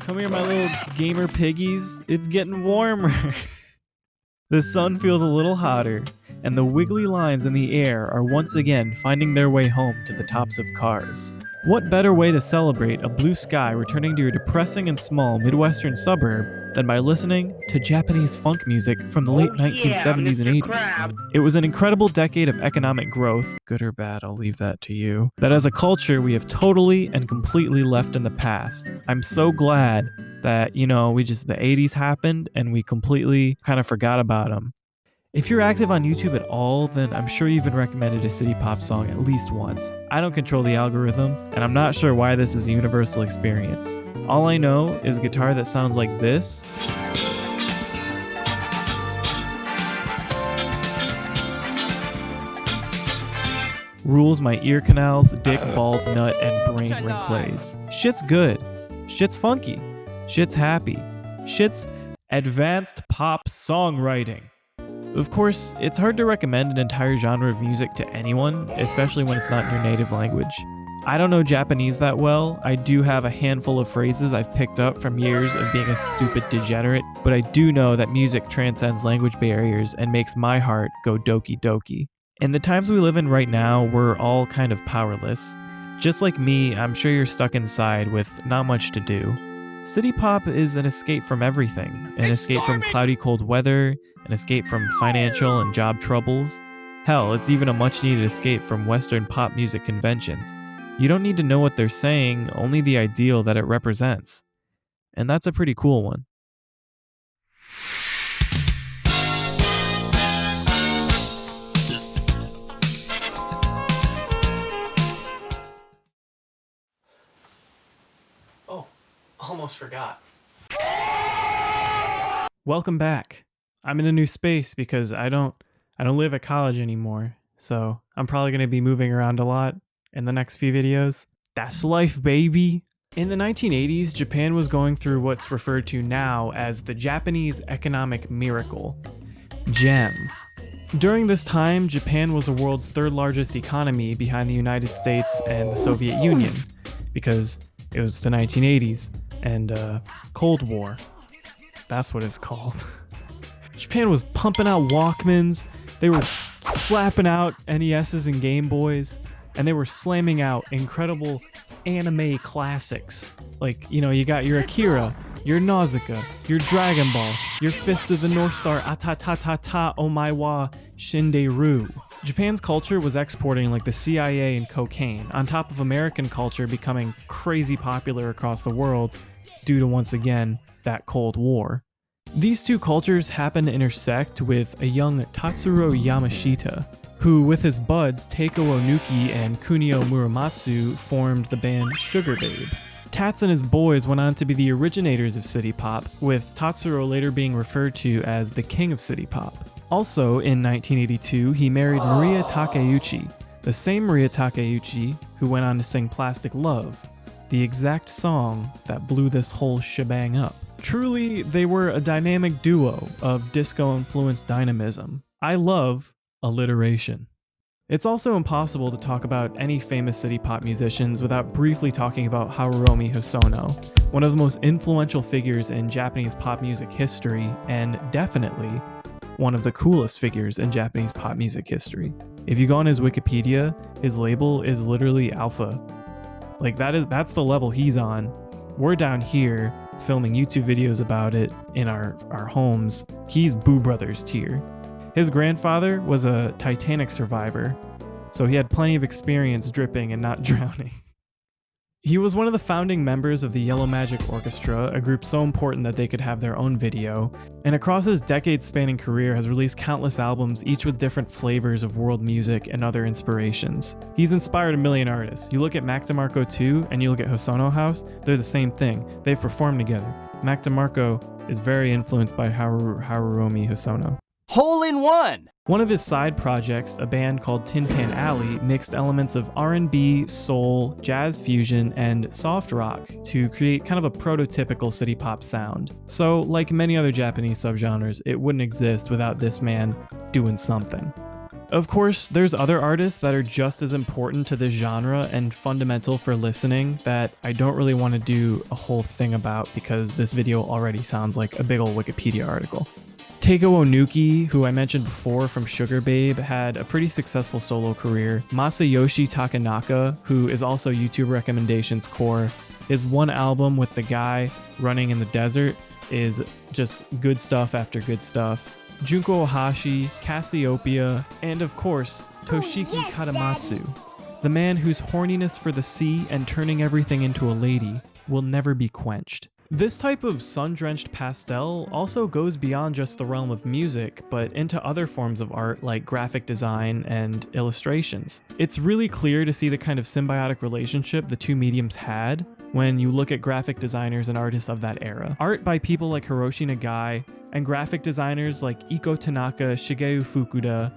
Come here, my little gamer piggies. It's getting warmer. The sun feels a little hotter, and the wiggly lines in the air are once again finding their way home to the tops of cars. What better way to celebrate a blue sky returning to your depressing and small Midwestern suburb than by listening to Japanese funk music from the late 1970s and 80s? It was an incredible decade of economic growth, good or bad, I'll leave that to you, that as a culture we have totally and completely left in the past. I'm so glad that, the 80s happened and we completely kind of forgot about them. If you're active on YouTube at all, then I'm sure you've been recommended a city pop song at least once. I don't control the algorithm, and I'm not sure why this is a universal experience. All I know is a guitar that sounds like this. Rules my ear canals, dick, balls, nut, and brain ring plays. Shit's good. Shit's funky. Shit's happy. Shit's advanced pop songwriting. Of course, it's hard to recommend an entire genre of music to anyone, especially when it's not in your native language. I don't know Japanese that well. I do have a handful of phrases I've picked up from years of being a stupid degenerate, but I do know that music transcends language barriers and makes my heart go doki doki. In the times we live in right now, we're all kind of powerless. Just like me, I'm sure you're stuck inside with not much to do. City pop is an escape from everything, an escape from cloudy cold weather, an escape from financial and job troubles. Hell, it's even a much needed escape from Western pop music conventions. You don't need to know what they're saying, only the ideal that it represents. And that's a pretty cool one. Oh, almost forgot. Welcome back. I'm in a new space because I don't live at college anymore, so I'm probably going to be moving around a lot in the next few videos. That's life, baby! In the 1980s, Japan was going through what's referred to now as the Japanese economic miracle, GEM. During this time, Japan was the world's third largest economy behind the United States and the Soviet Union, because it was the 1980s and Cold War. That's what it's called. Japan was pumping out Walkmans, they were slapping out NESs and Game Boys, and they were slamming out incredible anime classics. Like, you got your Akira, your Nausicaa, your Dragon Ball, your Fist of the North Star, Atatatata Omaiwa Shinderu. Japan's culture was exporting like the CIA and cocaine, on top of American culture becoming crazy popular across the world due to, once again, that Cold War. These two cultures happen to intersect with a young Tatsuro Yamashita, who with his buds Teiko Onuki and Kunio Muramatsu formed the band Sugar Babe. Tats and his boys went on to be the originators of city pop, with Tatsuro later being referred to as the king of city pop. Also in 1982, he married Maria Takeuchi, the same Maria Takeuchi who went on to sing Plastic Love, the exact song that blew this whole shebang up. Truly, they were a dynamic duo of disco-influenced dynamism. I love alliteration. It's also impossible to talk about any famous city pop musicians without briefly talking about Haruomi Hosono, one of the most influential figures in Japanese pop music history, and definitely one of the coolest figures in Japanese pop music history. If you go on his Wikipedia, his label is literally Alpha. Like that's the level he's on. We're down here filming YouTube videos about it in our homes. He's Boo Brothers tier. His grandfather was a Titanic survivor, so he had plenty of experience dripping and not drowning. He was one of the founding members of the Yellow Magic Orchestra, a group so important that they could have their own video, and across his decade-spanning career has released countless albums, each with different flavors of world music and other inspirations. He's inspired a million artists. You look at Mac DeMarco 2 and you look at Hosono House, they're the same thing. They've performed together. Mac DeMarco is very influenced by Haruomi Hosono. Hole in one! One of his side projects, a band called Tin Pan Alley, mixed elements of R&B, soul, jazz fusion, and soft rock to create kind of a prototypical city pop sound. So, like many other Japanese subgenres, it wouldn't exist without this man doing something. Of course, there's other artists that are just as important to this genre and fundamental for listening that I don't really want to do a whole thing about because this video already sounds like a big ol' Wikipedia article. Teiko Onuki, who I mentioned before from Sugar Babe, had a pretty successful solo career. Masayoshi Takanaka, who is also YouTube Recommendations core, his one album with the guy running in the desert is just good stuff after good stuff. Junko Ohashi, Cassiopeia, and of course, Toshiki Katamatsu, the man whose horniness for the sea and turning everything into a lady will never be quenched. This type of sun-drenched pastel also goes beyond just the realm of music, but into other forms of art like graphic design and illustrations. It's really clear to see the kind of symbiotic relationship the two mediums had when you look at graphic designers and artists of that era. Art by people like Hiroshi Nagai, and graphic designers like Iko Tanaka, Shigeu Fukuda,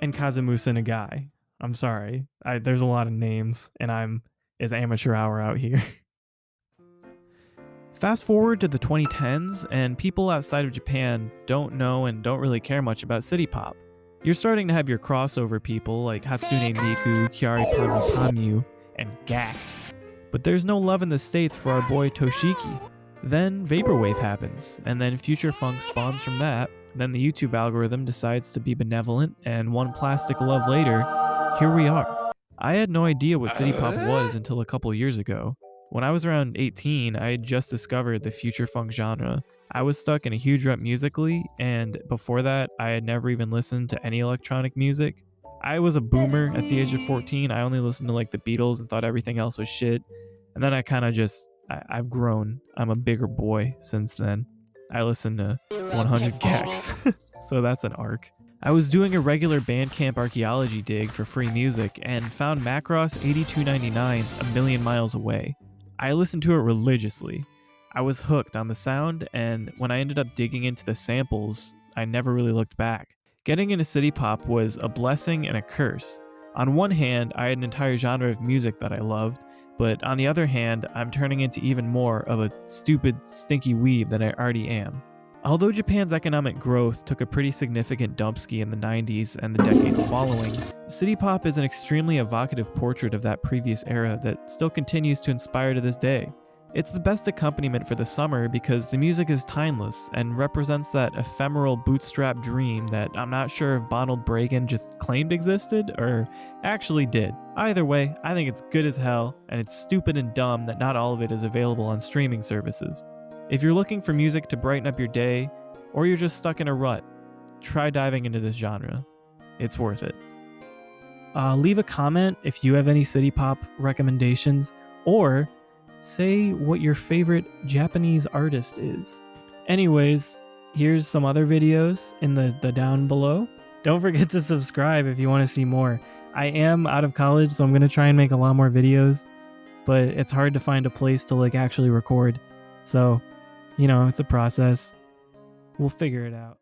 and Kazumusa Nagai. I'm sorry, there's a lot of names, and it's amateur hour out here. Fast forward to the 2010s, and people outside of Japan don't know and don't really care much about city pop. You're starting to have your crossover people like Hatsune Miku, Kyari Pamyu Pamyu, and Gact. But there's no love in the States for our boy Toshiki. Then Vaporwave happens, and then Future Funk spawns from that. Then the YouTube algorithm decides to be benevolent, and one plastic love later, here we are. I had no idea what city pop was until a couple years ago. When I was around 18, I had just discovered the future funk genre. I was stuck in a huge rut musically, and before that, I had never even listened to any electronic music. I was a boomer at the age of 14. I only listened to like the Beatles and thought everything else was shit. And then I kind of I've grown. I'm a bigger boy since then. I listen to 100 Gex, so that's an arc. I was doing a regular Bandcamp archaeology dig for free music and found Macross 8299's A Million Miles Away. I listened to it religiously. I was hooked on the sound, and when I ended up digging into the samples, I never really looked back. Getting into city pop was a blessing and a curse. On one hand, I had an entire genre of music that I loved, but on the other hand, I'm turning into even more of a stupid, stinky weeb than I already am. Although Japan's economic growth took a pretty significant dumpski in the 90s and the decades following, city pop is an extremely evocative portrait of that previous era that still continues to inspire to this day. It's the best accompaniment for the summer because the music is timeless and represents that ephemeral bootstrap dream that I'm not sure if Bonald Breagan just claimed existed or actually did. Either way, I think it's good as hell, and it's stupid and dumb that not all of it is available on streaming services. If you're looking for music to brighten up your day, or you're just stuck in a rut, try diving into this genre. It's worth it. Leave a comment if you have any city pop recommendations, or say what your favorite Japanese artist is. Anyways, here's some other videos in the down below. Don't forget to subscribe if you want to see more. I am out of college, so I'm going to try and make a lot more videos, but it's hard to find a place to like actually record. So, it's a process. We'll figure it out.